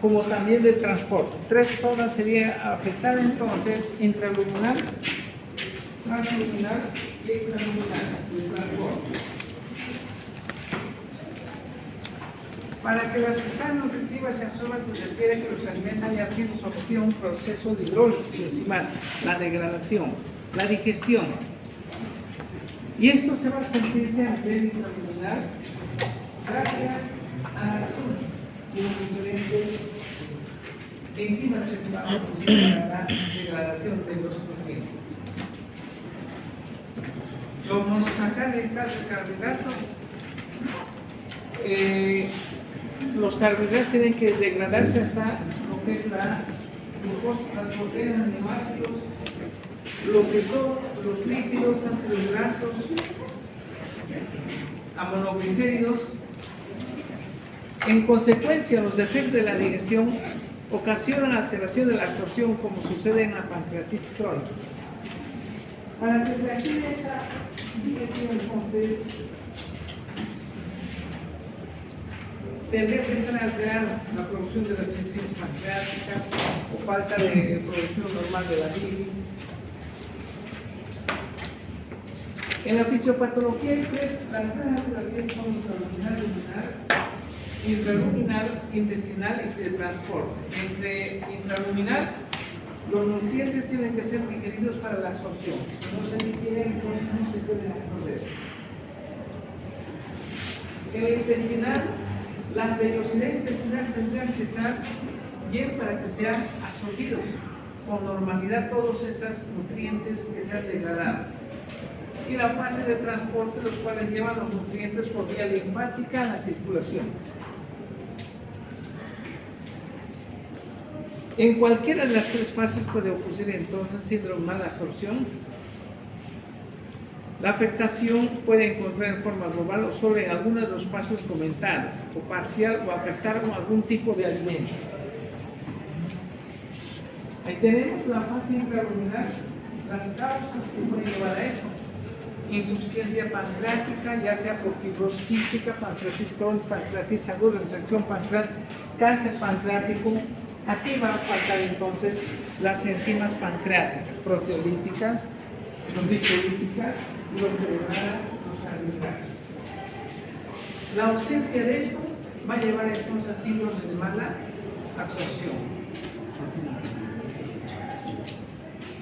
como también del transporte. Tres zonas serían afectadas entonces: intraluminal, transluminal y extraluminal del transporte. Para que las sustancias nutritivas se absorban se requiere que los alimentos hayan sido sometidos a un proceso de hidrólisis enzimal, la degradación, la digestión. Y esto se va a convertirse a nivel intraluminal gracias a la acción de los diferentes enzimas que se van a producir para la degradación de los nutrientes. Los monosacáridos, en caso de carbohidratos, los carbohidratos tienen que degradarse hasta lo que es la glucosa, las proteínas, aminoácidos, lo que son los lípidos, ácidos grasos, amonoglicéridos. En consecuencia, los defectos de la digestión ocasionan alteración de la absorción, como sucede en la pancreatitis crónica. Para que se active esa digestión, entonces, tendría que estar alterada la producción de las enzimas pancreáticas o falta de producción normal de la bilis. En la fisiopatología hay las tres alteraciones son intraluminal, intestinal y de transporte. Entre intraluminal, los nutrientes tienen que ser digeridos para la absorción. Si no se digieren, entonces no se pueden absorber. En el intestinal, las vellosidades intestinales tendrán que estar bien para que sean absorbidos con normalidad todos esos nutrientes que se han degradado. Y la fase de transporte, los cuales llevan los nutrientes por vía linfática a la circulación. En cualquiera de las tres fases puede ocurrir entonces síndrome de mala absorción. La afectación puede encontrar en forma global o solo en alguna de las fases comentadas, o parcial, o afectar con algún tipo de alimento. Ahí tenemos la fase intraluminal, las causas que pueden llevar a esto: insuficiencia pancreática, ya sea por fibrosis quística, pancreatitis crónica, pancreatitis aguda, resección pancreática, cáncer pancreático. Aquí van a faltar entonces las enzimas pancreáticas, proteolíticas, glucolíticas, los carbohidratos. La ausencia de esto va a llevar entonces a síndrome de mala absorción.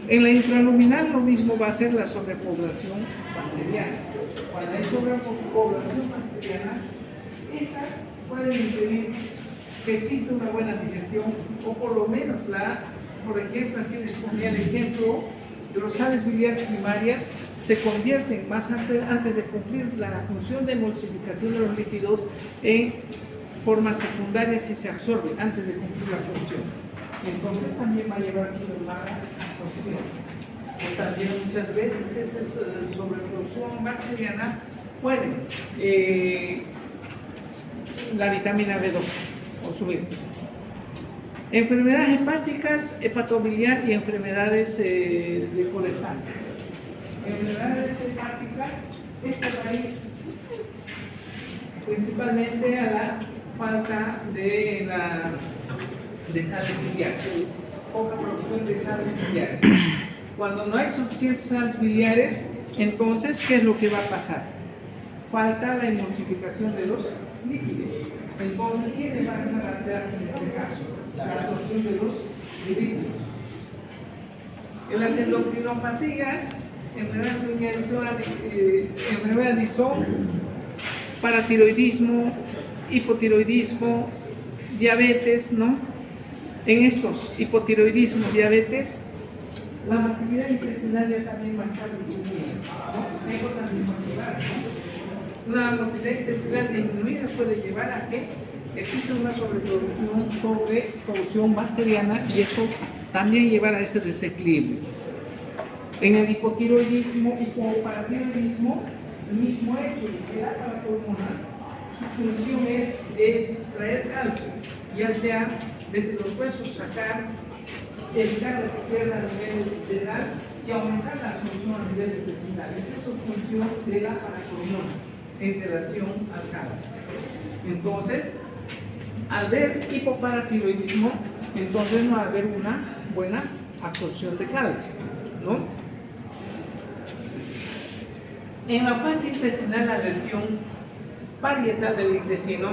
En la intraluminal lo mismo va a ser la sobrepoblación bacteriana. Cuando hay sobrepoblación bacteriana, estas pueden impedir que exista una buena digestión, o por lo menos por ejemplo, aquí les ponía el ejemplo de los sales biliares primarias, se convierten más antes de cumplir la función de emulsificación de los líquidos en formas secundarias y se absorbe antes de cumplir la función. Entonces también va a llevar a una mala absorción. O también muchas veces esta sobreproducción bacteriana puede la vitamina B12 o subirse. Enfermedades hepáticas, hepatobiliar y enfermedades de colestasis. Enfermedades hepáticas, esto va a ir principalmente a la falta de sales biliares, poca producción de sales biliares. Cuando no hay suficientes sales biliares, entonces, ¿qué es lo que va a pasar? Falta la emulsificación de los líquidos. Entonces, ¿quiénes van a estar alterados en este caso? La absorción de los líquidos. En las endocrinopatías, enfermedades son paratiroidismo, hipotiroidismo, diabetes, ¿no? En estos, hipotiroidismo, diabetes, la motilidad intestinal ya también va a estar disminuida, ¿no? Eso también va a llevar, ¿no? Una motilidad intestinal disminuida puede llevar a que existe una sobreproducción bacteriana, y esto también llevará a ese desequilibrio. En el hipotiroidismo y paratiroidismo, el mismo hecho de que la paracolumna, su función es extraer calcio, ya sea desde los huesos, sacar, evitar que pierda a nivel general y aumentar la absorción a nivel intestinal. Esa es su función de la paracolumna en relación al calcio. Entonces, al ver hipoparatiroidismo, entonces no va a haber una buena absorción de calcio, ¿no? En la fase intestinal, la lesión parietal del intestino,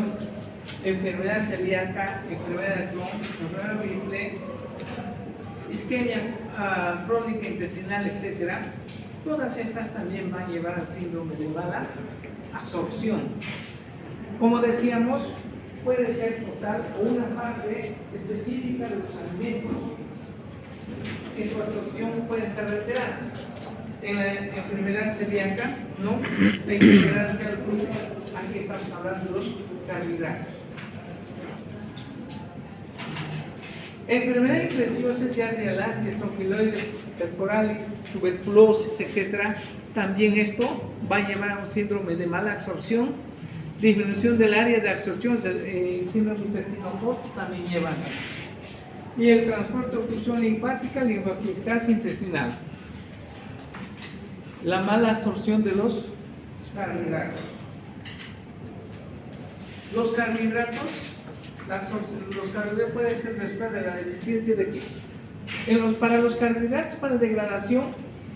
enfermedad celíaca, enfermedad de Crohn, enfermedad múltiple, isquemia crónica intestinal, etc. Todas estas también van a llevar al síndrome de mala absorción. Como decíamos, puede ser total o una parte específica de los alimentos que su absorción puede estar alterada. En la enfermedad celíaca, ¿no? La enfermedad celíaca, aquí estamos hablando de los carbohidratos. Enfermedad infecciosa, diarrea láctea, estronquiloides temporales, tuberculosis, etc. También esto va a llevar a un síndrome de mala absorción, disminución del área de absorción, el síndrome intestinal corto también lleva. Y el transporte de oclusión linfática, linfofiltración intestinal. La mala absorción de los carbohidratos. Los carbohidratos pueden ser después de la deficiencia de qué. Para los carbohidratos para degradación,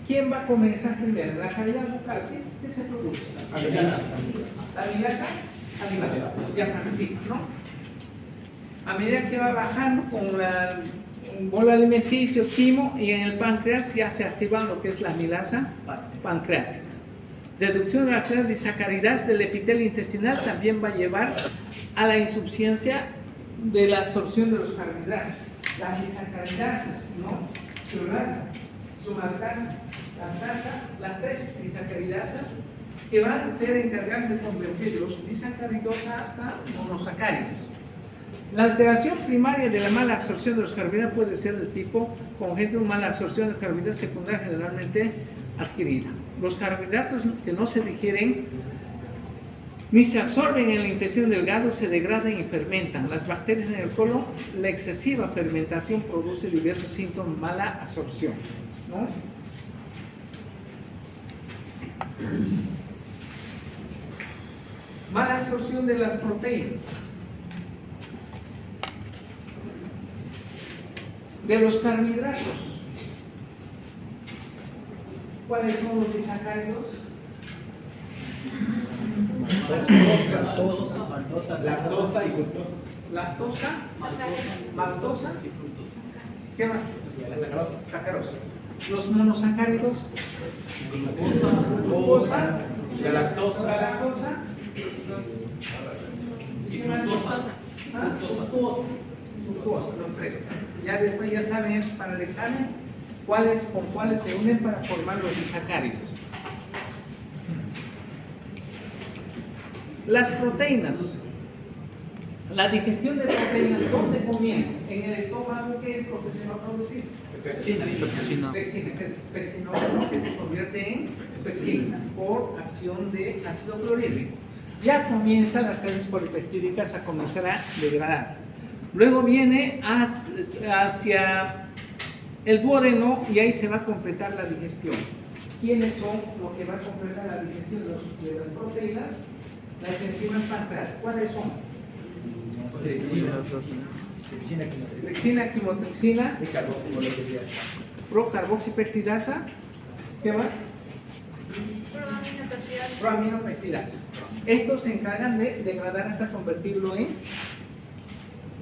¿quién va a comenzar primero? La cavidad bucal, ¿qué se produce? La amilasa. La amilasa, sí, ¿no? A medida que va bajando con la bolo alimenticio, timo, y en el páncreas ya se activa lo que es la amilasa pancreática. Reducción de la cantidad de disacáridas del epitelio intestinal también va a llevar a la insuficiencia de la absorción de los carbohidratos. Las disacáridasas, ¿no? Clorasa, sumaltasa, lactasa, las tres disacaridasas que van a ser encargadas de convertir los disacaridos hasta monosacáridos. La alteración primaria de la mala absorción de los carbohidratos puede ser del tipo congénito, mala absorción de carbohidratos secundaria generalmente adquirida. Los carbohidratos que no se digieren ni se absorben en el intestino delgado se degradan y fermentan. Las bacterias en el colon, la excesiva fermentación produce diversos síntomas de mala absorción, ¿no? Mala absorción de las proteínas. De los carbohidratos. ¿Cuáles son los disacáridos? Lactosa y fructosa. Lactosa, maltosa, ¿qué más? La sacarosa. Sacarosa. Los monosacáridos, Glucosa, la lactosa, y fructosa. Fructosa, los tres. Ya después ya saben eso para el examen, con cuáles se unen para formar los disacáridos. Las proteínas. La digestión de proteínas, ¿dónde comienza? En el estómago, ¿qué es lo que se va a producir? Pexina, pexinógeno, que se convierte en pexina por acción de ácido clorhídrico. Ya comienzan las cadenas polipeptídicas a comenzar a degradar. Luego viene hacia el duodeno y ahí se va a completar la digestión. ¿Quiénes son los que van a completar la digestión de las proteínas? Las enzimas pancreáticas. ¿Cuáles son? Tripsina, quimotripsina, procarboxipeptidasa, ¿qué más? Proaminopeptidasa. Estos se encargan de degradar hasta convertirlo en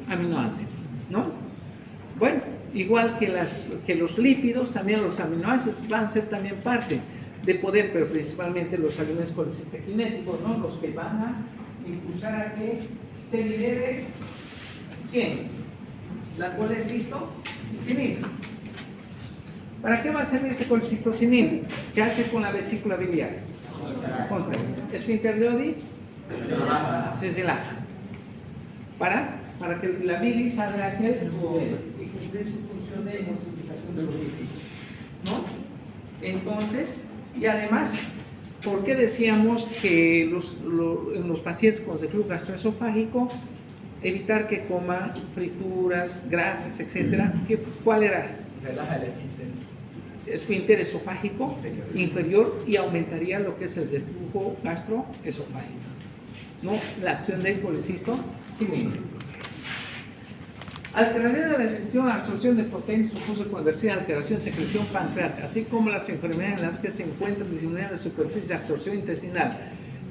aminoácidos, ¿no? Bueno, igual que los lípidos, también los aminoácidos van a ser también parte de poder, pero principalmente los alimentos colecistoquinéticos, ¿no? Los que van a impulsar a que se libere, ¿quién? La colecistocinina. ¿Para qué va a servir este colecistocinina? ¿Qué hace con la vesícula biliar? Esfínter de Oddi se relaja. Para que la bilis salga hacia el duodeno y cumple su función de emulsificación de los lípidos, ¿no? Entonces, y además, ¿por qué decíamos que en los pacientes con reflujo gastroesofágico evitar que coman frituras, grasas, etcétera? ¿Cuál era? Relaja el esfínter. Esfínter esofágico inferior y aumentaría lo que es el reflujo gastroesofágico, ¿no? La acción del colecistocinina. Alteración de la digestión, absorción de proteínas, sulfurosa conversión, alteración de secreción pancreática, así como las enfermedades en las que se encuentra disminuida la superficie de absorción intestinal,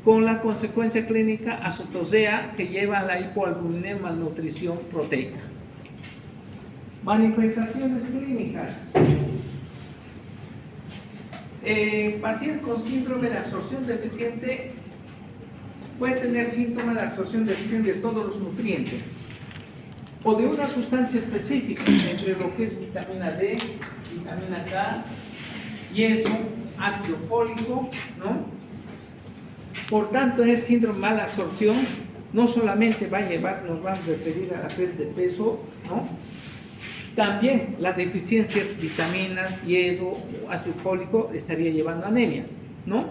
con la consecuencia clínica acetosea que lleva a la hipoalbuminemia, malnutrición proteica. Manifestaciones clínicas. Paciente con síndrome de absorción deficiente puede tener síntomas de absorción deficiente de todos los nutrientes o de una sustancia específica, entre lo que es vitamina D, vitamina K, hierro, ácido fólico, ¿no? Por tanto, ese síndrome de mala absorción no solamente va a llevar, nos vamos a referir a la pérdida de peso, ¿no? También la deficiencia de vitaminas, hierro, ácido fólico estaría llevando a anemia, ¿no?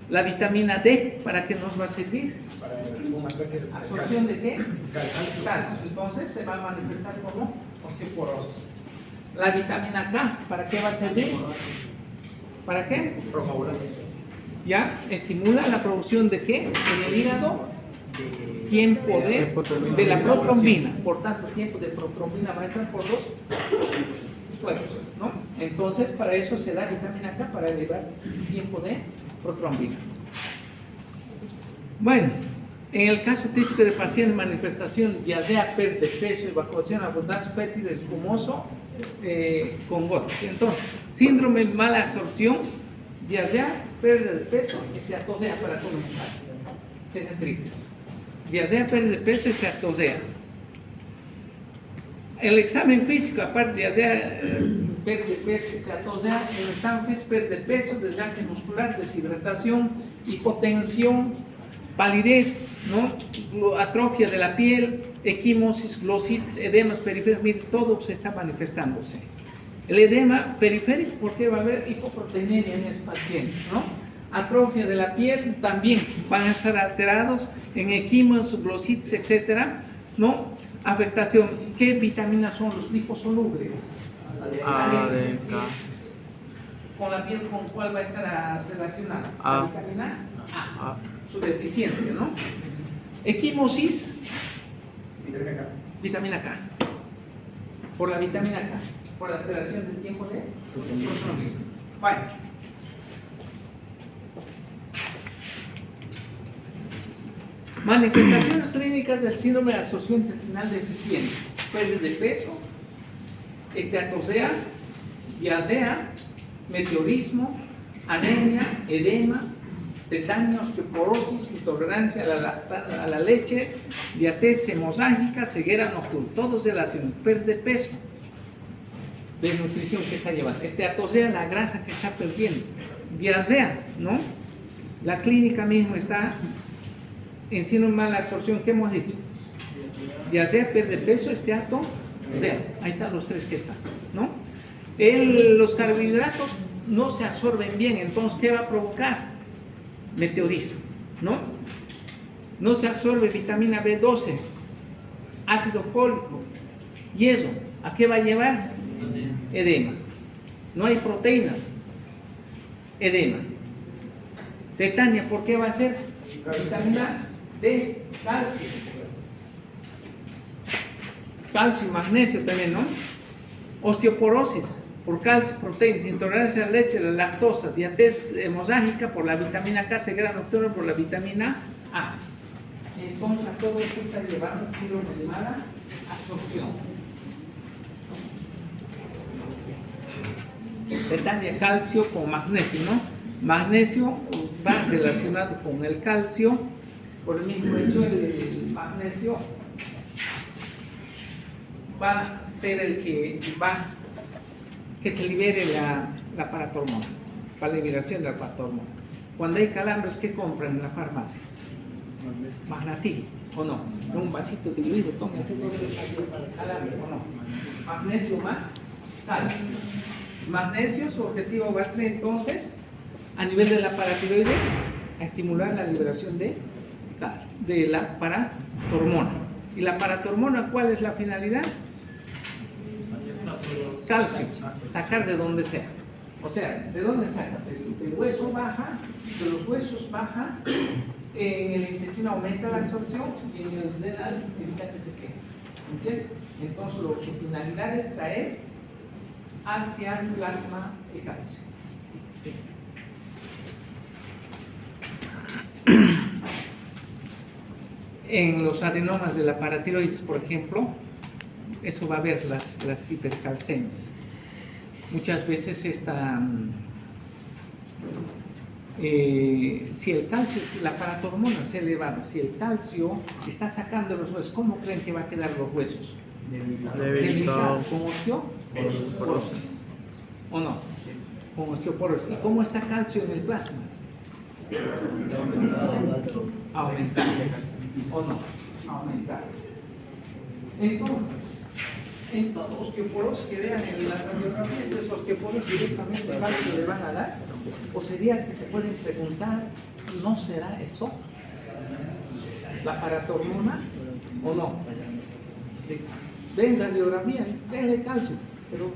La vitamina D, ¿para qué nos va a servir? Para una especie de ¿Absorción de qué? calcio. Calcio. Entonces se va a manifestar como osteoporosis. La vitamina K, ¿para qué va a servir? ¿Para qué? Profabular. Ya estimula la producción de qué? En el hígado, tiempo de la protrombina. Por tanto, tiempo de protrombina va a entrar por los cuerpos, ¿no? Entonces, para eso se da vitamina K, para elevar tiempo de protrombina. Bueno, en el caso típico de paciente manifestación, ya sea pérdida de peso, evacuación abundante, fétido, espumoso, con gotas. Entonces, síndrome de mala absorción, ya sea pérdida de peso, esteatosea para comenzar. Es el triple. Ya sea pérdida de peso, esteatosea. El examen físico, aparte ya sea pérdida de peso, esteatosea, el examen físico, pérdida de peso, desgaste muscular, deshidratación, hipotensión, palidez, ¿no? Atrofia de la piel, equimosis, glositis, edemas periféricos, mire, todo se está manifestándose. El edema periférico, porque va a haber hipoproteinemia en ese paciente, ¿no? Atrofia de la piel también van a estar alterados en equimosis, glositis, etcétera, ¿no? Afectación, ¿qué vitaminas son los liposolubles? A, D, K. Con la piel, ¿con cuál va a estar relacionada? A. La vitamina A. A. Su deficiencia, ¿no? Equimosis, vitamina K. Por la vitamina K, por la alteración del tiempo de protrombina. Bueno. Manifestaciones clínicas del síndrome de absorción intestinal deficiente: pérdida de peso, esteatosea, diasea, meteorismo, anemia, edema, tetania, osteoporosis, intolerancia a la leche, diabetes hemorrágica, ceguera nocturna, todos relacionados. Pérdida de peso, desnutrición que está llevando, esteatosea, la grasa que está perdiendo, diasea, ¿no? La clínica mismo está en síndrome de mala absorción, ¿qué hemos dicho? Diasea, pérdida de peso, esteatosea, ahí están los tres que están, ¿no? Los carbohidratos no se absorben bien, entonces ¿qué va a provocar? Meteorismo, ¿no? No se absorbe vitamina B12, ácido fólico, y eso, ¿a qué va a llevar? Edema. No hay proteínas, edema. Tetania, ¿por qué va a ser? Vitamina D, calcio. Calcio y magnesio también, ¿no? Osteoporosis, por calcio, proteínas, intolerancia a la leche, la lactosa, diabetes hemorrágica por la vitamina K, ceguera nocturna por la vitamina A. Entonces, a todo esto está llevando síndrome de mala absorción. Tetania, calcio con magnesio, ¿no? Magnesio pues, va relacionado con el calcio, por el mismo hecho el magnesio va a ser el que va que se libere la paratormona, para la liberación de la paratormona. Cuando hay calambres, ¿qué compran en la farmacia? Magnatil, ¿o no? Un vasito diluido, tómese dos para el calambre, ¿o no? Magnesio más calcio. Magnesio, su objetivo va a ser entonces, a nivel de la paratiroides, a estimular la liberación de la paratormona. ¿Y la paratormona cuál es la finalidad? Calcio, sacar de donde sea. O sea, ¿de dónde saca? Del hueso baja, de los huesos baja, en el intestino aumenta la absorción y en el renal evita que se quede. ¿Entiendes? Entonces, su finalidad es traer hacia el plasma el calcio. Sí. En los adenomas de la paratiroides, por ejemplo, eso va a haber las hipercalcemias. Muchas veces si el calcio, la paratormona se ha elevado, si el calcio está sacando los huesos, ¿cómo creen que va a quedar los huesos? Debilitados, con osteoporosis. ¿O no? Con osteoporosis. ¿Y cómo está calcio en el plasma? Aumentar. ¿O no? Aumentar. Entonces, en todo osteoporosis que vean en las radiografías de esos osteoporosis directamente calcio le van a dar, o sería que se pueden preguntar, ¿no será esto la paratormona o no? Sí. Ven radiografía, denle calcio, pero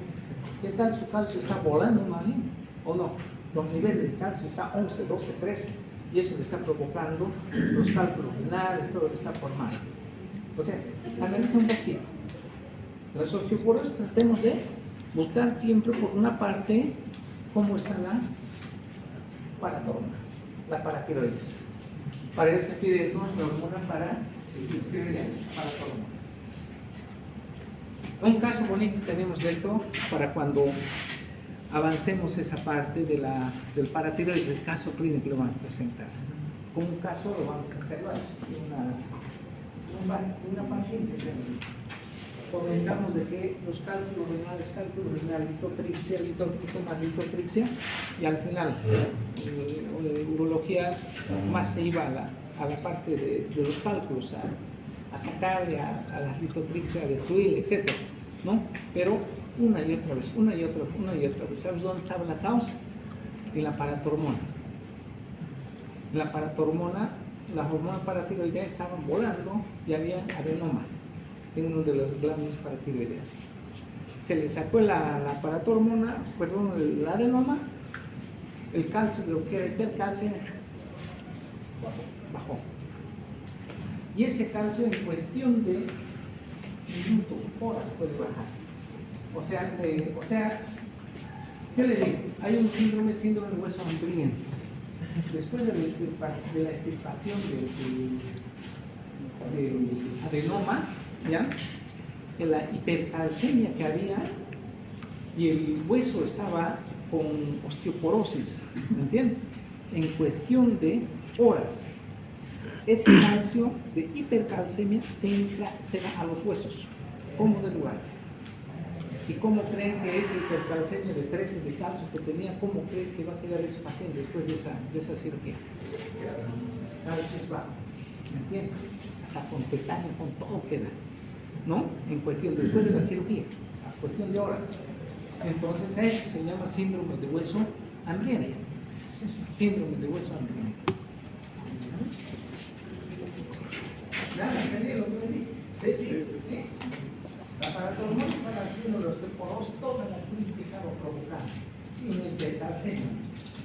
¿qué tal su calcio está volando más bien o no? Los niveles de calcio están 11, 12, 13 y eso le está provocando los cálculos renales, todo lo que está formando. O sea, analiza un poquito. Las osteoporosis tratemos de buscar siempre por una parte cómo está la paratormona, la paratiroides. Para eso se pide la hormona para paratormona. Un caso bonito tenemos de esto para cuando avancemos esa parte del paratiroides, el caso clínico lo vamos a presentar. Con un caso lo vamos a hacer una paciente. Comenzamos de que los cálculos renales, litotripsia más litotripsia, y al final urología más se iba a la parte de los cálculos, a sacarle a la litotripsia de Tuil, etc. ¿No? Pero una y otra vez. ¿Sabes dónde estaba la causa? En la paratormona. En la paratormona, las hormonas paratiroideas estaban volando y había adenoma en uno de los glándulos paratiroideas. Se le sacó la paratormona, el adenoma, el calcio, de lo que era hipercalcio, bajó. Y ese calcio en cuestión de minutos, horas puede bajar. O sea, ¿qué le digo? Hay un síndrome de hueso hambriento. Después de la extirpación del adenoma, ¿ya? En la hipercalcemia que había y el hueso estaba con osteoporosis, ¿me entiendes? En cuestión de horas, ese calcio de hipercalcemia se va a los huesos, como de lugar. ¿Y cómo creen que esa hipercalcemia de 13 de calcio que tenía, cómo creen que va a quedar ese paciente después de esa cirugía? Calcio es bajo, ¿me entiendes? Hasta con tetanio, con todo queda, ¿no? En cuestión, después de la cirugía, a cuestión de horas. Entonces, eso se llama síndrome de hueso hambriento. Síndrome de hueso hambriento. ¿Ya? ¿Entendí lo que le dije? Sí. La paratormona para hacer los osteoporosis, todas las críticas lo provocan. Y en el hipercalcemia.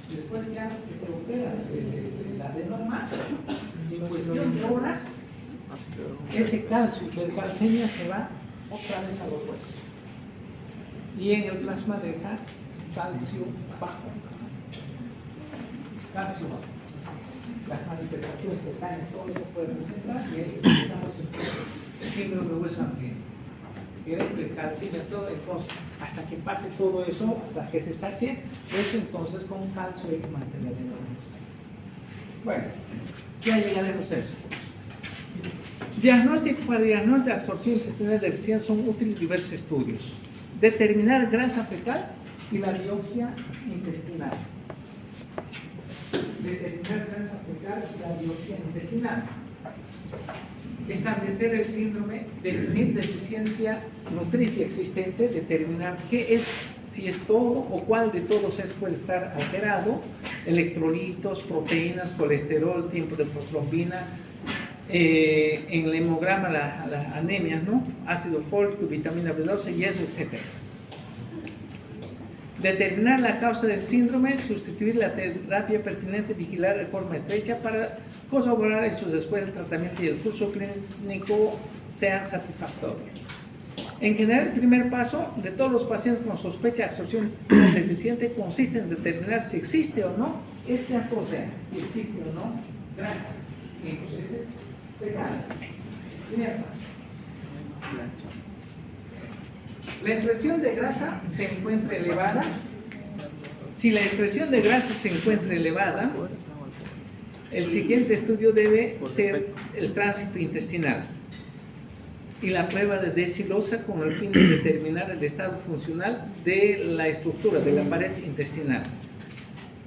Después ya que se opera la adenoma, en cuestión de horas, ese calcio hipercalcemia se va otra vez a los huesos. Y en el plasma deja calcio bajo. Calcio bajo. Las manifestaciones tetánicas, todo eso puede presentar y ahí estamos en síndrome de hueso hambriento. Hipercalcemia, todo, entonces, hasta que pase todo eso, hasta que se sacie, eso entonces con calcio hay que mantener en orden. Bueno, ya llegaremos a eso. Diagnóstico para diagnóstico de absorción intestinal deficiente son útiles diversos estudios. Determinar grasa fecal y la biopsia intestinal. Determinar grasa fecal y la biopsia intestinal. Establecer el síndrome, definir deficiencia nutricia existente, determinar qué es, si es todo o cuál de todos es puede estar alterado, electrolitos, proteínas, colesterol, tiempo de hemoglobina, en el hemograma la anemia, ¿no? Ácido fólico, vitamina B12, hierro, etc. Determinar la causa del síndrome, sustituir la terapia pertinente, vigilar de forma estrecha para corroborar eso después del tratamiento y el curso clínico sean satisfactorios. En general, el primer paso de todos los pacientes con sospecha de absorción deficiente consiste en determinar si existe o no esteatosea, si existe o no grasa en los heces fecales. Primer paso. La excreción de grasa se encuentra elevada. Si la excreción de grasa se encuentra elevada, el siguiente estudio debe ser el tránsito intestinal y la prueba de desilosa con el fin de determinar el estado funcional de la estructura de la pared intestinal.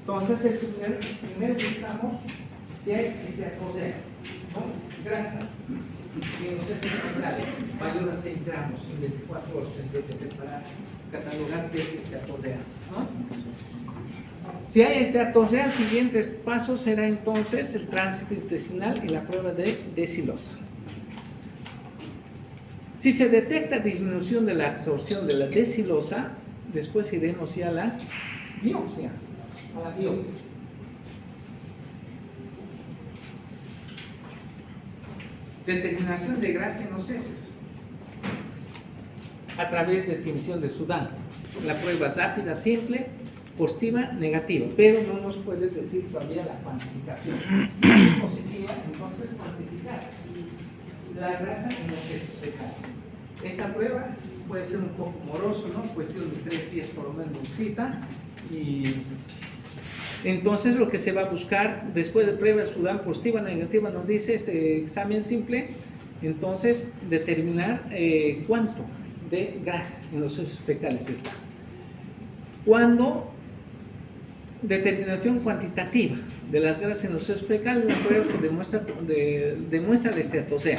Entonces, primero buscamos si hay esteatosea, ¿no? Grasa en los heces fecales mayor a 6 gramos en 24 horas tendría que ser para catalogar qué es esteatosea, ¿no? Si hay esteatosea, el siguiente paso será entonces el tránsito intestinal y la prueba de desilosa. Si se detecta disminución de la absorción de la desilosa, después iremos ya a la biopsia. Determinación de grasa en los heces a través de tinción de Sudán. La prueba es rápida, simple, positiva, negativa, pero no nos puede decir todavía la cuantificación. Si es positiva, entonces cuantificar la grasa en los heces fecales. Esta prueba puede ser un poco moroso, ¿no? Cuestión de 3 días por lo menos de cita. Y entonces lo que se va a buscar después de prueba Sudán positiva, negativa, nos dice este examen simple, entonces determinar cuánto de grasa en los heces fecales está. Cuando determinación cuantitativa de las grasas en los heces fecales, la prueba se demuestra la esteatosea.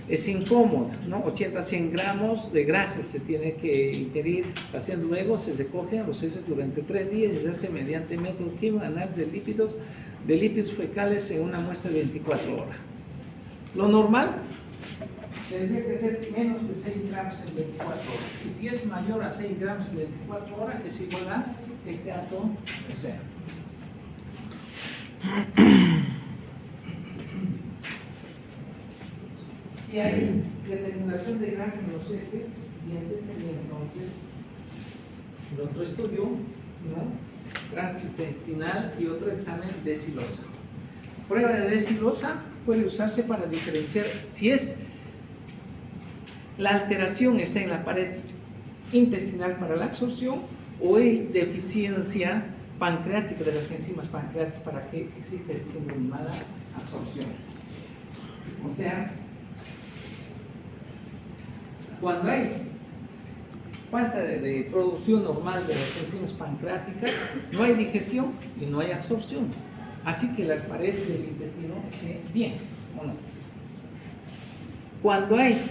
Es incómoda, ¿no? 80 a 100 gramos de grasa se tiene que ingerir. Paciente luego se recogen los heces durante 3 días y se hace mediante método químico análisis de lípidos fecales en una muestra de 24 horas. Lo normal tendría que ser menos de 6 gramos en 24 horas. Y si es mayor a 6 gramos en 24 horas, es igual a esteatosea. Si hay determinación de grasa en los heces, siguiente sería entonces el otro estudio, ¿no? Transintestinal y otro examen de desilosa. Prueba de desilosa puede usarse para diferenciar si es la alteración está en la pared intestinal para la absorción o hay deficiencia pancreática de las enzimas pancreáticas para que exista ese síndrome de mala absorción. O sea, cuando hay falta de producción normal de las enzimas pancreáticas, no hay digestión y no hay absorción. Así que las paredes del intestino estén bien, ¿o no? Cuando hay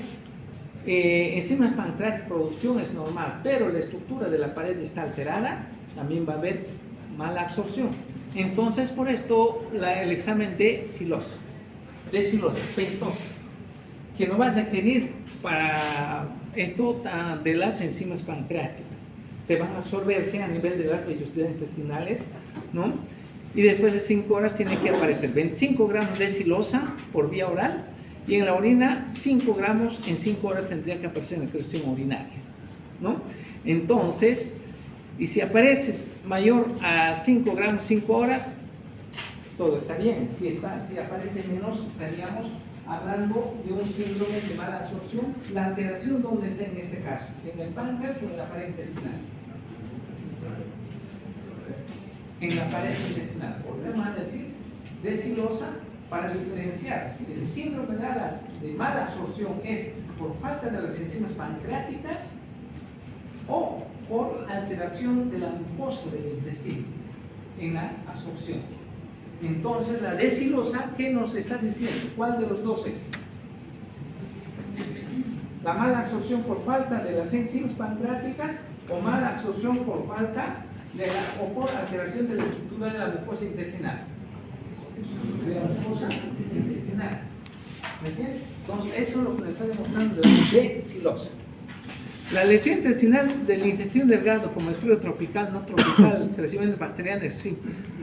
enzimas pancreáticas, producción es normal, pero la estructura de la pared está alterada, también va a haber mala absorción. Entonces, por esto, el examen de desilosa, pentosa, que no va a requerir para esto de las enzimas pancreáticas. Se van a absorberse a nivel de las vellosidades intestinales, ¿no? Y después de 5 horas tiene que aparecer 25 gramos de desilosa por vía oral y en la orina 5 gramos en 5 horas tendría que aparecer en la excreción urinaria, ¿no? Entonces, y si aparece mayor a 5 gramos 5 horas, todo está bien. Si aparece menos, estaríamos hablando de un síndrome de mala absorción. La alteración, ¿dónde está en este caso? ¿En el páncreas o en la pared intestinal? En la pared intestinal. Volvemos a decir desilosa para diferenciar si el síndrome de mala absorción es por falta de las enzimas pancreáticas o por alteración de la mucosa del intestino en la absorción. Entonces, la desilosa, ¿qué nos está diciendo? ¿Cuál de los dos es? ¿La mala absorción por falta de las enzimas pancreáticas o mala absorción por falta o por alteración de la estructura de la mucosa intestinal? De la mucosa intestinal. ¿Me entiendes? Entonces, eso es lo que nos está demostrando de la desilosa. La lesión intestinal del intestino delgado, como el frío tropical, no tropical, el crecimiento bacteriano es sí.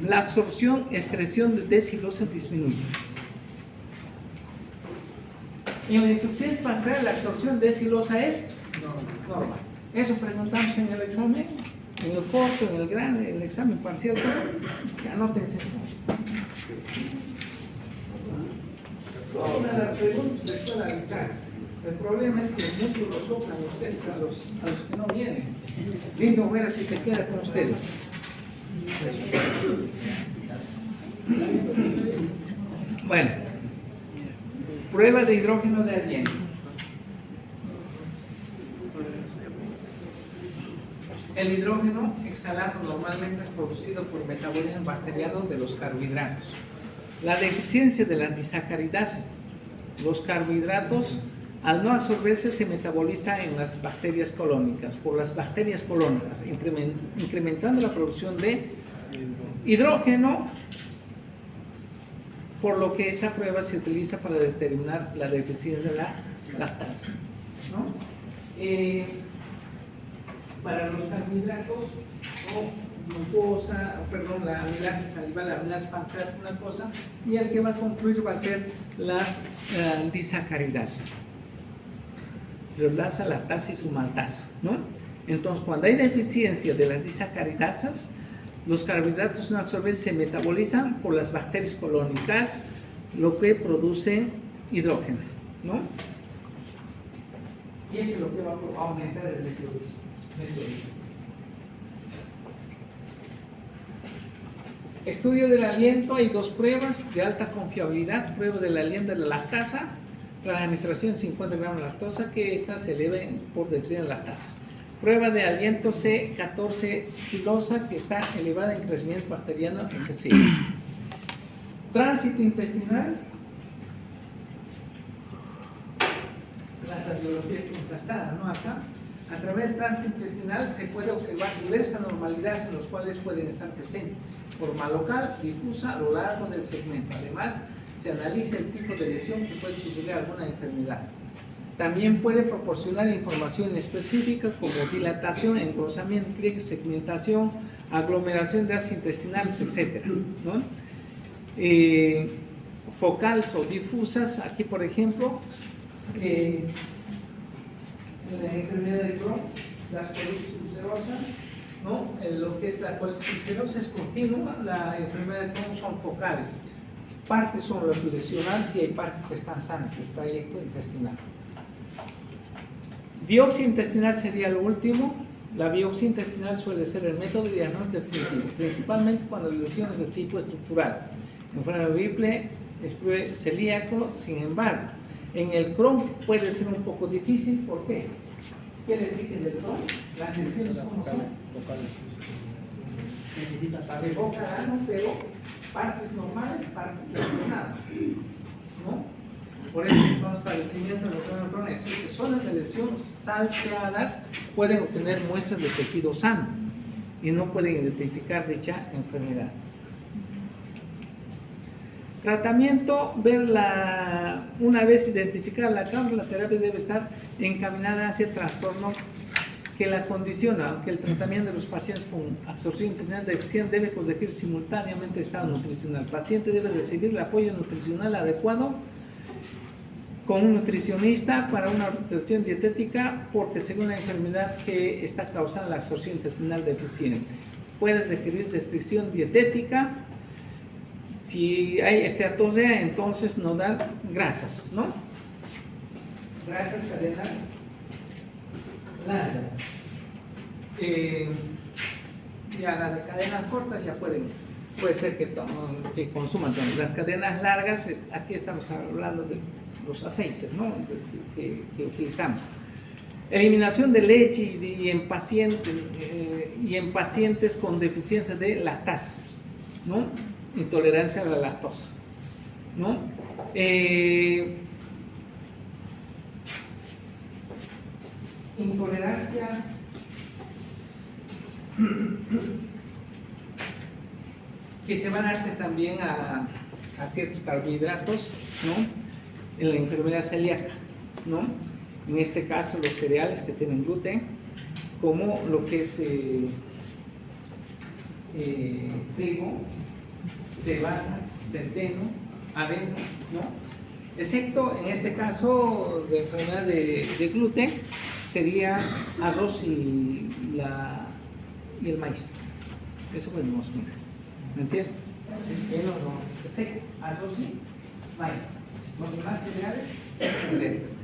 La absorción, excreción de desilosa disminuye. En la insuficiencia pancreas la absorción de silosa es normal. Eso preguntamos en el examen, en el corto, en el grande, en el examen parcial, que anótense. Todas las preguntas les puedo avisar. El problema es que muchos lo soplan ustedes a los que no vienen. Lindo ver si se queda con ustedes. Bueno, prueba de hidrógeno de aliento. El hidrógeno exhalado normalmente es producido por metabolismo bacteriano de los carbohidratos. La deficiencia de las disacaridases, los carbohidratos, al no absorberse se metaboliza en las bacterias colónicas, por las bacterias colónicas, incrementando la producción de hidrógeno, por lo que esta prueba se utiliza para determinar la deficiencia de la lactasa, ¿no? Para los carbohidratos, glucosa, perdón, la amilasa salival, la amilasa pancreática, una cosa, y el que va a concluir va a ser las disacaridases. Ribulasa, lactasa y sumaltasa, ¿no? Entonces, cuando hay deficiencia de las disacaridasas, los carbohidratos no absorbidos se metabolizan por las bacterias colónicas, lo que produce hidrógeno, ¿no? Y eso es lo que va a aumentar el meteorismo. Estudio del aliento, hay dos pruebas de alta confiabilidad. Prueba del aliento de la lactasa, tras la administración de 50 gramos de lactosa, que esta se eleva por deficiencia de lactasa. Prueba de aliento C14 silosa, que está elevada en crecimiento bacteriano excesivo. Tránsito intestinal, la sabiología contrastada, ¿no? Acá, a través del tránsito intestinal se puede observar diversas normalidades en las cuales pueden estar presentes, forma local, difusa a lo largo del segmento. Además, se analiza el tipo de lesión que puede sugerir alguna enfermedad. También puede proporcionar información específica como dilatación, engrosamiento, segmentación, aglomeración de ácidos intestinales, etc., ¿no? Focales o difusas, aquí por ejemplo, la enfermedad de Crohn, las colitis ulcerosas, ¿no? Lo que es la colitis ulcerosa es continua, la enfermedad de Crohn son focales. Partes son longitudinales y hay partes que están sanas, el trayecto intestinal. Biopsia intestinal sería lo último. La biopsia intestinal suele ser el método de diagnóstico definitivo, principalmente cuando hay lesiones de tipo estructural. Enfermedad Whipple, es celíaco, sin embargo, en el Crohn puede ser un poco difícil. ¿Por qué? ¿Qué les dije del Crohn? Las lesiones ¿cómo son? De boca a ano, pero partes normales, partes lesionadas, ¿no? Por eso, los padecimientos de los Crohn existen. Zonas de lesión salteadas pueden obtener muestras de tejido sano y no pueden identificar dicha enfermedad. Tratamiento, una vez identificada la causa, la terapia debe estar encaminada hacia el trastorno que la condiciona, aunque el tratamiento de los pacientes con absorción intestinal deficiente debe corregir simultáneamente el estado nutricional. El paciente debe recibir el apoyo nutricional adecuado con un nutricionista para una orientación dietética, porque según la enfermedad que está causando la absorción intestinal deficiente, puede requerir restricción dietética. Si hay esteatosea, entonces no dar grasas, ¿no? Grasas, cadenas largas. Ya las de cadenas cortas ya puede ser que consuman. Las cadenas largas, aquí estamos hablando de los aceites, ¿no? que utilizamos. Eliminación de leche y en pacientes con deficiencia de lactasa, ¿no? Intolerancia a la lactosa, ¿no? Intolerancia que se va a darse también a ciertos carbohidratos, ¿no? En la enfermedad celíaca, ¿no? En este caso los cereales que tienen gluten, como lo que es trigo, cebada, centeno, avena, ¿no? excepto en ese caso de enfermedad de gluten, sería arroz y el maíz. Eso podemos mirar. ¿Me entiendes? Excepto arroz y maíz. Los demás cereales se celebran.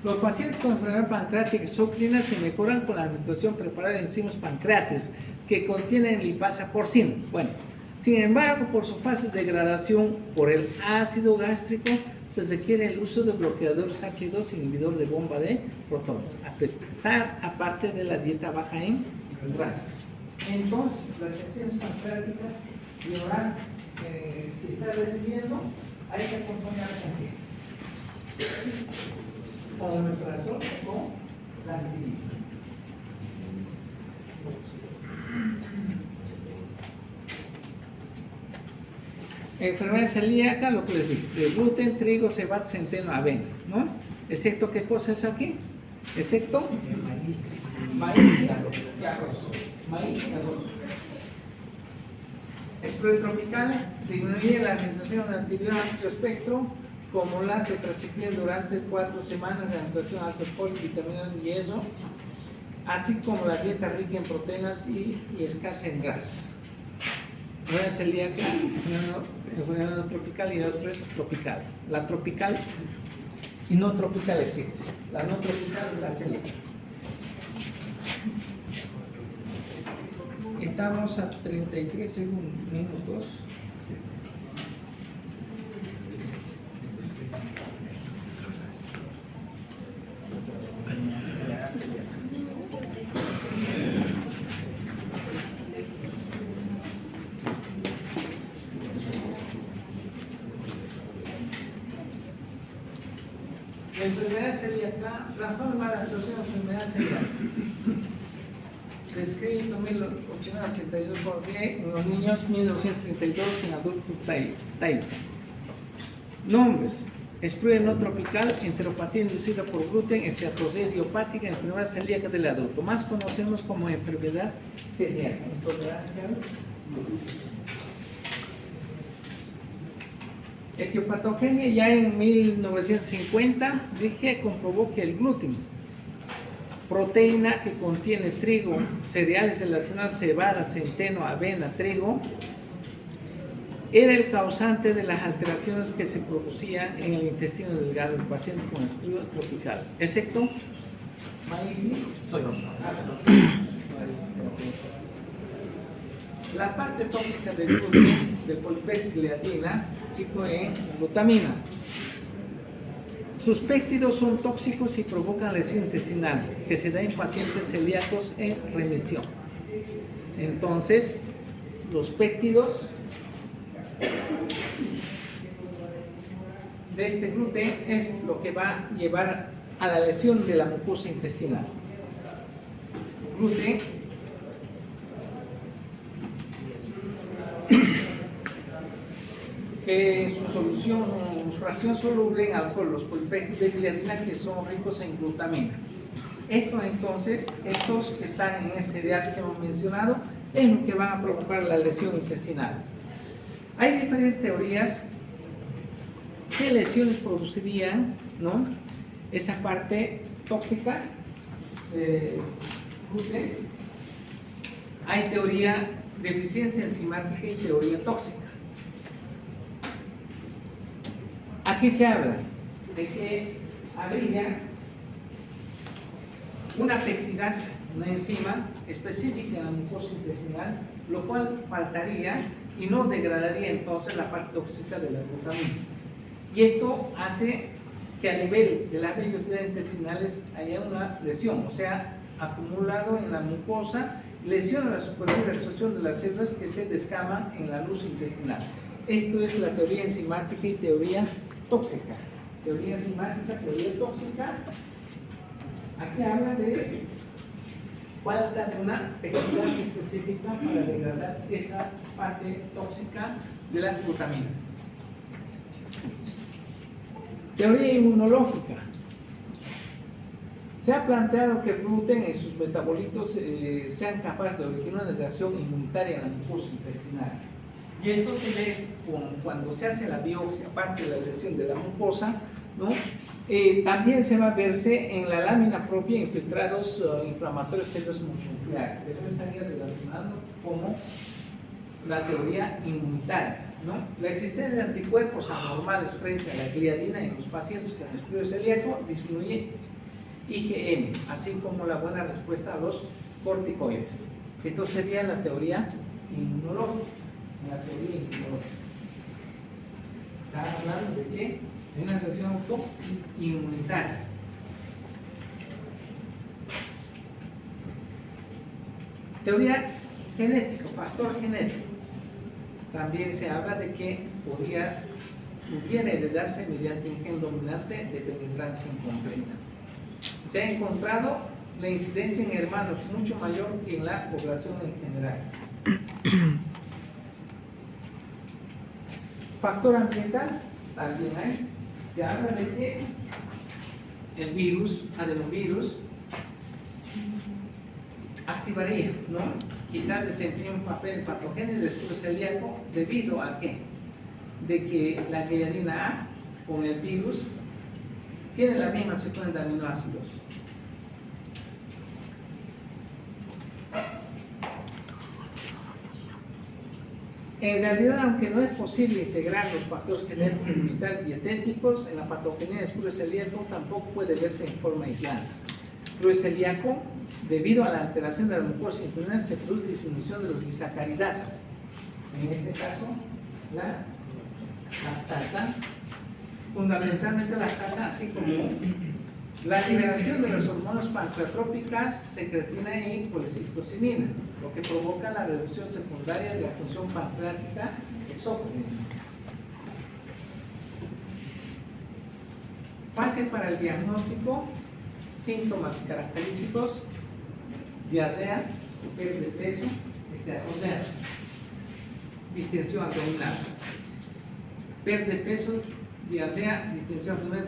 Los pacientes con enfermedad pancreática exocrina se mejoran con la alimentación preparada de enzimas pancreáticas que contienen lipasa porcina. Bueno, sin embargo, por su fácil degradación por el ácido gástrico, se requiere el uso de bloqueadores H2 inhibidor de bomba de protones, aparte de la dieta baja en grasas. Entonces, las enzimas pancreáticas llevarán, si está recibiendo, hay que acompañar con qué. Con omeprazol o con ranitidina. Enfermedad celíaca, lo que les dije, de gluten, trigo, cebada, centeno, avena, ¿no? Excepto, ¿qué cosa es aquí? Excepto maíz y arroz. Maíz y arroz. Esplendor tropical disminuye la administración de antibióticos de amplio espectro, como la tetracyclina durante 4 semanas de alimentación alta en fólico, vitamina y hierro, así como la dieta rica en proteínas y escasa en grasas. Una es celíaca, una tropical y la otra es tropical. La tropical y no tropical existe. La no tropical es la celíaca. Estamos a 33 minutos. La enfermedad celíaca, trastorno de mala absorción de enfermedad celíaca. Descrito en 1882 por G en los niños, 1932 en adultos Tyson. Nombres: esplurina no tropical, enteropatía inducida por gluten, esteatosis idiopática, enfermedad celíaca del adulto. Más conocemos como enfermedad celíaca, intolerancia al gluten. Etiopatogenia, ya en 1950 dije, comprobó que el gluten, proteína que contiene trigo, cereales relacionados, cebada, centeno, avena, trigo, era el causante de las alteraciones que se producían en el intestino delgado del paciente con espluro tropical, excepto maíz y soya. La parte tóxica del gluten, del polipeptidatina, chico en glutamina. Sus péptidos son tóxicos y provocan lesión intestinal, que se da en pacientes celíacos en remisión. Entonces, los péptidos de este gluten es lo que va a llevar a la lesión de la mucosa intestinal. Gluten que su solución, su fracción soluble en alcohol, los polipéptidos de gliadina que son ricos en glutamina. Estos entonces, estos que están en ese cereal que hemos mencionado, es lo que van a provocar la lesión intestinal. Hay diferentes teorías qué lesiones producirían, ¿no?, esa parte tóxica de gluten. Hay teoría de deficiencia enzimática y teoría tóxica. Aquí se habla de que habría una peptidasa, una enzima específica en la mucosa intestinal, lo cual faltaría y no degradaría entonces la parte tóxica de la glutamina. Y esto hace que a nivel de las vellosidades intestinales haya una lesión, o sea, acumulado en la mucosa, lesiona la superficie de absorción de las células que se descaman en la luz intestinal. Esto es la teoría enzimática y teoría tóxica. Teoría enzimática, teoría tóxica. Aquí habla de falta de una peptidasa específica para degradar esa parte tóxica de la glutamina. Teoría inmunológica. Se ha planteado que el gluten y sus metabolitos sean capaces de originar una reacción inmunitaria en la mucosa intestinal. Y esto se ve cuando se hace la biopsia, aparte de la lesión de la mucosa, ¿no? También se va a verse en la lámina propia infiltrados inflamatorios celos mononucleares. Eso estaría relacionado como la teoría inmunitaria, ¿no? La existencia de anticuerpos anormales frente a la gliadina en los pacientes con estudio celíaco disminuye IgM, así como la buena respuesta a los corticoides. Esto sería la teoría inmunológica. La teoría inmunológica. Está hablando de qué? De una reacción autoinmunitaria. Teoría genética, factor genético. También se habla de que pudiera heredarse mediante un gen dominante de penetrancia incompleta. Se ha encontrado la incidencia en hermanos mucho mayor que en la población en general. Factor ambiental, también hay. Se habla de que el virus, adenovirus, activaría, ¿no? Quizás desempeña un papel patogénico del estudio celíaco debido a qué? De que la gliadina A con el virus tiene la misma secuencia de aminoácidos. En realidad, aunque no es posible integrar los factores genéticos inmunitarios dietéticos en la patogenia del estudio celíaco, tampoco puede verse en forma aislada. El estudio celíaco, debido a la alteración de la mucosa intestinal, se produce disminución de los disacaridasas. En este caso, la lactasa, fundamentalmente la lactasa, así como la liberación de las hormonas pancreatrópicas, secretina y colecistocinina, lo que provoca la reducción secundaria de la función pancreática exógena. Fase para el diagnóstico, síntomas característicos: diarrea, pérdida de peso, o sea, distensión abdominal, pérdida de peso, diarrea, distensión abdominal,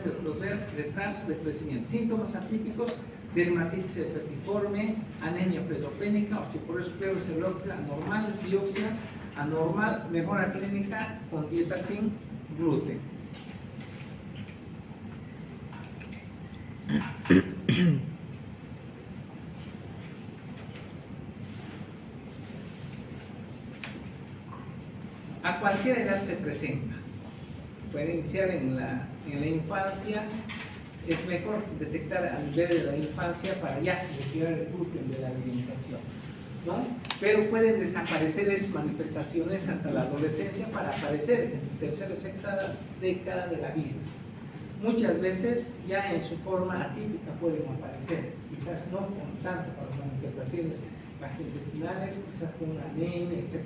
retraso de crecimiento. Síntomas atípicos: dermatitis herpetiforme, anemia fresopénica, osteoporosis cerebrovascular anormales, biopsia anormal, mejora clínica con dieta sin gluten. A cualquier edad se presenta. Puede iniciar en la infancia. Es mejor detectar a nivel de la infancia para ya retirar el gluten de la alimentación, ¿no? Pero pueden desaparecer esas manifestaciones hasta la adolescencia para aparecer en la tercera o sexta década de la vida. Muchas veces ya en su forma atípica pueden aparecer, quizás no con tanto para las manifestaciones gastrointestinales, quizás con una anemia, etc.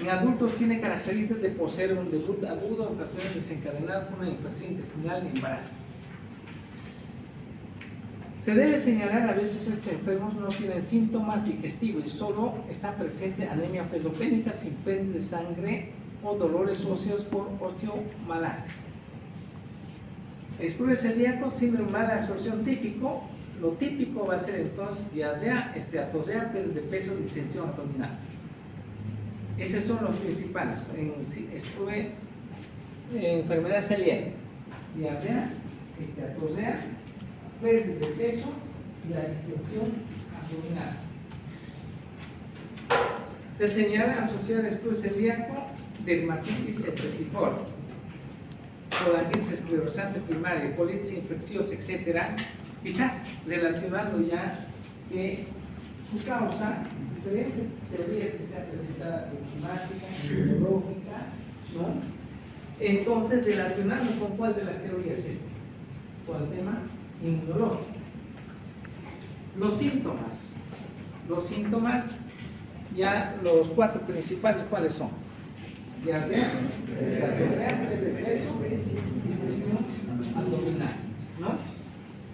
En adultos tiene características de poseer un debut agudo, ocasiones desencadenadas por una infección intestinal en embarazo. Se debe señalar a veces estos enfermos no tienen síntomas digestivos y solo está presente anemia fresopénica sin pérdida de sangre o dolores óseos por osteomalacia. Estudio celíaco, síndrome de mala absorción típico. Lo típico va a ser entonces diarrea, esteatosea, pérdida de peso, distensión abdominal. Esos son los principales. Enfermedad celíaca: diarrea, esteatosea, pérdida de peso y la distensión abdominal. Se señala asociada al estudio celíaco dermatitis herpetiforme, colangitis esclerosante primaria, colitis infecciosa, etc. Quizás relacionando ya que su causa, diferentes teorías que se han presentado, enzimática, neurológica, ¿no? Entonces, relacionando con cuál de las teorías es esto, con el tema inmunológico. Los síntomas, ya los cuatro principales, ¿cuáles son? Diarrea, pérdida de peso, distensión abdominal, ¿no?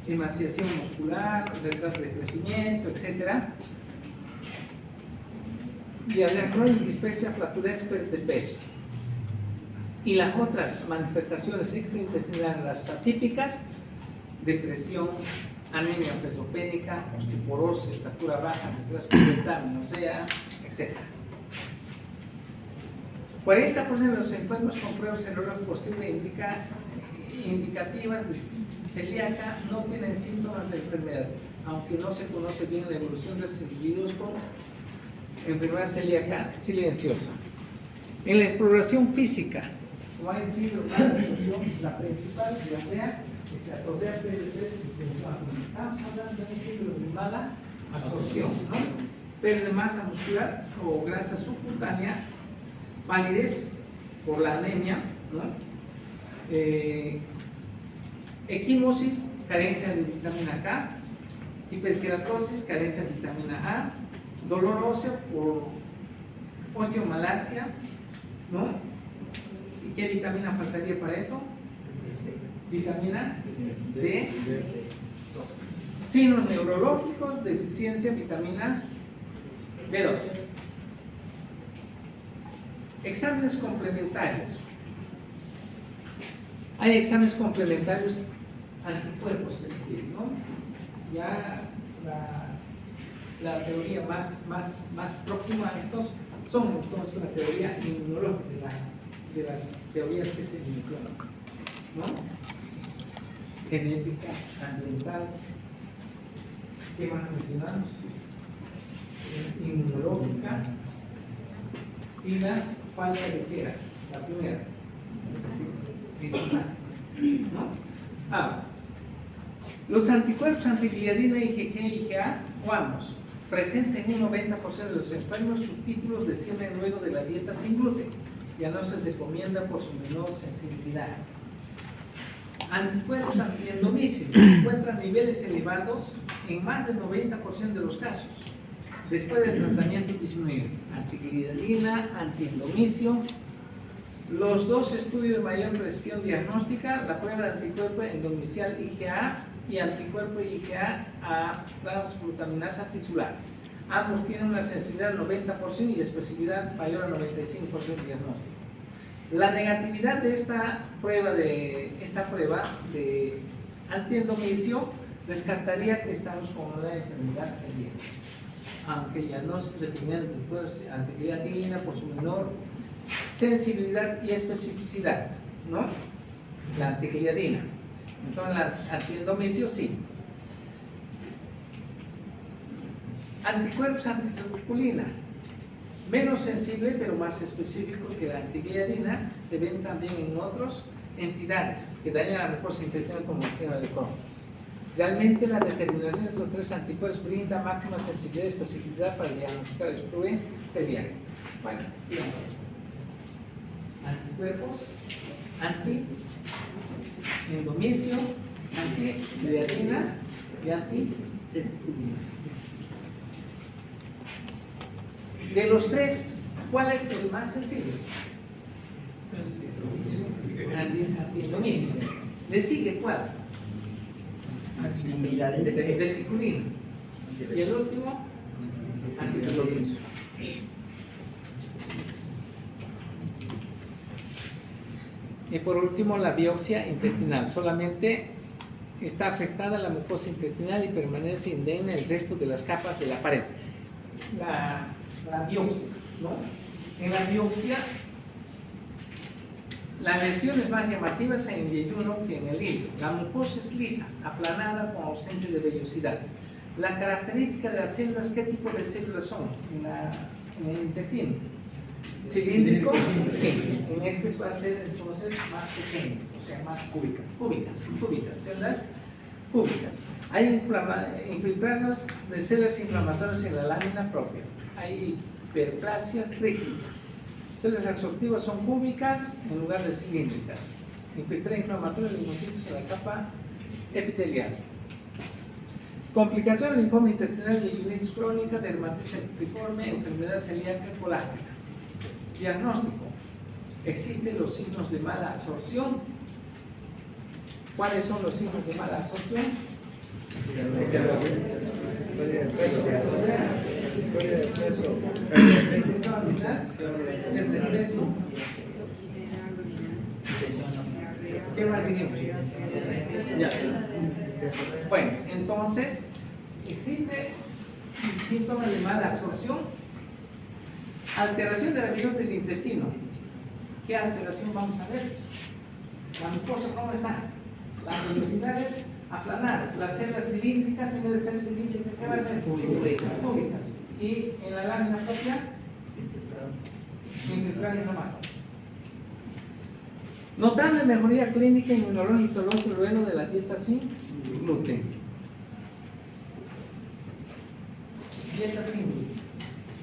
Emaciación muscular, retraso de crecimiento, etc. Diarrea crónica, dispepsia, flatulencia, pérdida de peso. Y las otras manifestaciones extraintestinales, las atípicas: depresión, anemia fresopénica, osteoporosis, estatura baja, retraso mental, náusea, etc. 40% de los enfermos con pruebas serológicas posibles indicativas de celíaca no tienen síntomas de enfermedad, aunque no se conoce bien la evolución de estos individuos con enfermedad celíaca silenciosa. En la exploración física, como ha sido la principal, o sea, estamos hablando de un síndrome de mala absorción, ¿no? Pérdida de masa muscular o grasa subcutánea, palidez por la anemia, ¿no? Equimosis, carencia de vitamina K, hiperkeratosis, carencia de vitamina A, dolor óseo por osteomalacia, ¿no? ¿Y qué vitamina faltaría para esto? Vitamina D. Signos neurológicos, deficiencia de vitamina B12. Exámenes complementarios. Hay exámenes complementarios anticuerpos, ¿no? Ya la teoría más próxima a estos son entonces la teoría inmunológica de las teorías que se mencionan, ¿no? Genética, ambiental, ¿qué más mencionamos? Inmunológica y la falta de qué era, la primera, ¿no? Los anticuerpos antigliadina IgG y IgA o ambos presenten en un 90% de los enfermos subtítulos descienden luego de la dieta sin gluten, ya no se recomienda por su menor sensibilidad. Anticuerpos antiendomicio encuentran niveles elevados en más del 90% de los casos después del tratamiento disminuido. Antigliadina, antiendomicio. Los dos estudios de mayor precisión diagnóstica, la prueba de anticuerpo endomicial IgA y anticuerpo IgA a transglutaminasa tisular. Ambos tienen una sensibilidad del 90% y especificidad mayor al 95% de diagnóstico. La negatividad de esta prueba de antiendomicio descartaría que estamos con una enfermedad celíaca, aunque ya no se recomienda antigliadina por su menor sensibilidad y especificidad, ¿no? La antigliadina. Entonces la antiendomicio sí. Anticuerpos anticirculina, menos sensible pero más específico que la antigliadina, se ven también en otras entidades que dañan la mucosa intestinal como el tema de Crohn. Realmente la determinación de estos tres anticuerpos brinda máxima sensibilidad y especificidad para diagnosticar el flujo celíaco. Bueno, digamos. Anticuerpos, anti-endomicio, antigliadina y anticirculina. De los tres, ¿cuál es el más sensible? Anti-endomicio. ¿Le sigue cuál? Anticirculina. Y el último, anti-endomicio. Y por último, la biopsia intestinal. Solamente está afectada la mucosa intestinal y permanece indemne el resto de las capas de la pared. La biopsia, ¿no? En la biopsia, las lesiones más llamativas en el yeyuno que en el hilo. La mucosa es lisa, aplanada con ausencia de vellosidad. La característica de las células, ¿qué tipo de células son en el intestino? ¿Cilíndrico? Sí. En este va a ser entonces más pequeños, o sea, más cúbicas, células cúbicas. Hay infiltrados de células inflamatorias en la lámina propia. Hay hiperplasias rígidas. Células absortivas son cúbicas en lugar de cilíndricas. Infiltrado inflamatorio de linfocitos en la capa epitelial. Complicaciones: linfoma intestinal, yeyunitis crónica, dermatitis septiforme, enfermedad celíaca colágena. Diagnóstico: existen los signos de mala absorción. ¿Cuáles son los signos de mala absorción? ¿Qué más dijimos? Ya. Bueno, entonces existe síntomas de mala absorción, alteración de la microbiota del intestino, ¿qué alteración vamos a ver? La mucosa, ¿cómo está? Las velocidades aplanadas, las células cilíndricas, en vez de ser cilíndricas, ¿qué va a ser? Cúbicas. Y en la lámina propia, infiltrar y reumático. Notable mejoría clínica, inmunológica, luego de la dieta sin gluten. Dieta sin gluten.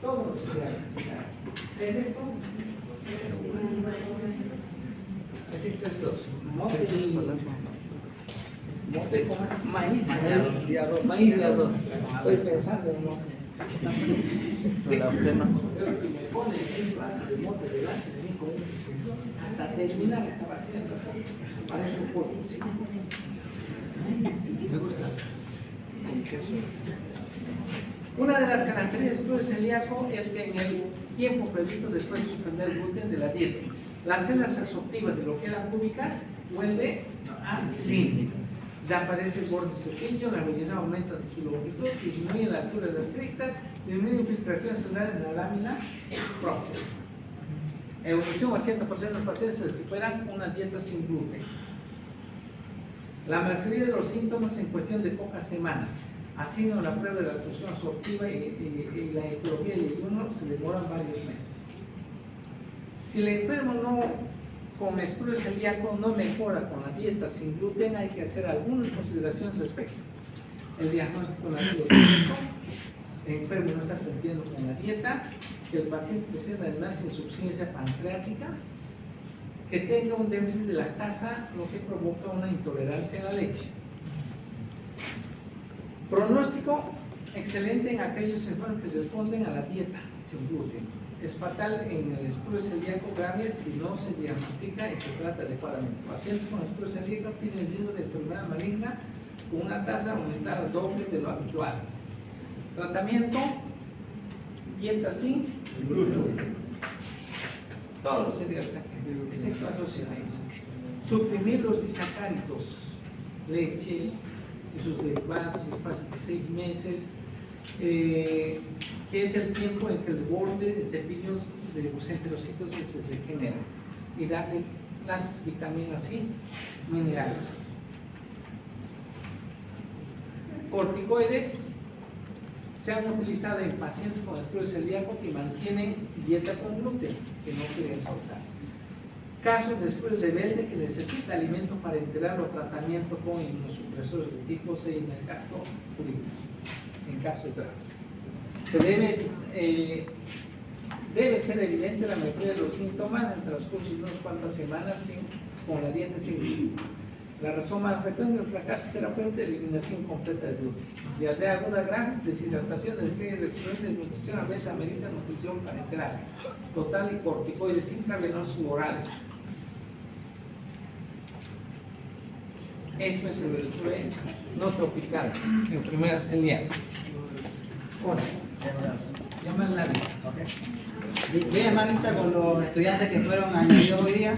Todos los cereales. Excepto estos dos. Mote con maíz de arroz. Maíz de arroz. Estoy pensando en mote. Pero si me pone el plato de mote delante de mí con hasta terminar estaba haciendo. Parece un pollo. ¿Sí? Me gusta. Una de las características del celíaco es que en el tiempo previsto después de suspender el gluten de la dieta, las células absortivas de lo que eran cúbicas vuelve a cilíndricas. Ya aparece el borde cepillo, la rellena aumenta su longitud, disminuye la altura de las criptas, disminuye la infiltración celular en la lámina propia. Evolución: 80% de los pacientes se recuperan una dieta sin gluten. La mayoría de los síntomas en cuestión de pocas semanas. Así como la prueba de la función absortiva y la histología y el ayuno se demoran varios meses. Si el enfermo con estudio celíaco no mejora con la dieta sin gluten, hay que hacer algunas consideraciones respecto. El diagnóstico nacido clínico: el enfermo no está cumpliendo con la dieta, que el paciente presenta además insuficiencia pancreática, que tenga un déficit de lactasa, lo que provoca una intolerancia a la leche. Pronóstico: excelente en aquellos enfermos que responden a la dieta sin gluten. Es fatal en el estudio celíaco grave si no se diagnostica y se trata adecuadamente. Pacientes con estudio celíaco tienen riesgo de enfermedad maligna con una tasa aumentada doble de lo habitual. Tratamiento: dieta sin gluten. Todos los cereales, excepto asociados. Suprimir los disacáridos, leche y sus derivados, espacio de 6 meses, que es el tiempo en que el borde de cepillos de los enterocitos se regenera, y darle las vitaminas y minerales. Corticoides se han utilizado en pacientes con estudio celíaco que mantienen dieta con gluten, que no quieren soltar. Casos de estudio rebelde que necesita alimento para integrar o tratamiento con inmunosupresores de tipo C y mercapturinas, en caso de graves. Debe ser evidente la mayoría de los síntomas en el transcurso de unas cuantas semanas con la dieta sin gluten. La razón más frecuente del fracaso terapéutico es la eliminación completa de gluten, ya sea aguda grave, deshidratación, despliegue de desnutrición, a veces amerita nutrición parenteral total y corticoides intravenosos u orales. Eso es el estudio no tropical, enfermedad celíaca. Bueno, llama la lista. Voy a llamar lista con los estudiantes que fueron añadidos hoy día.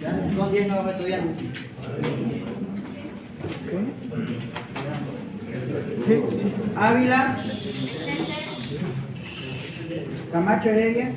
¿Ya? Son 10 nuevos estudiantes. Ávila, Camacho Heredia.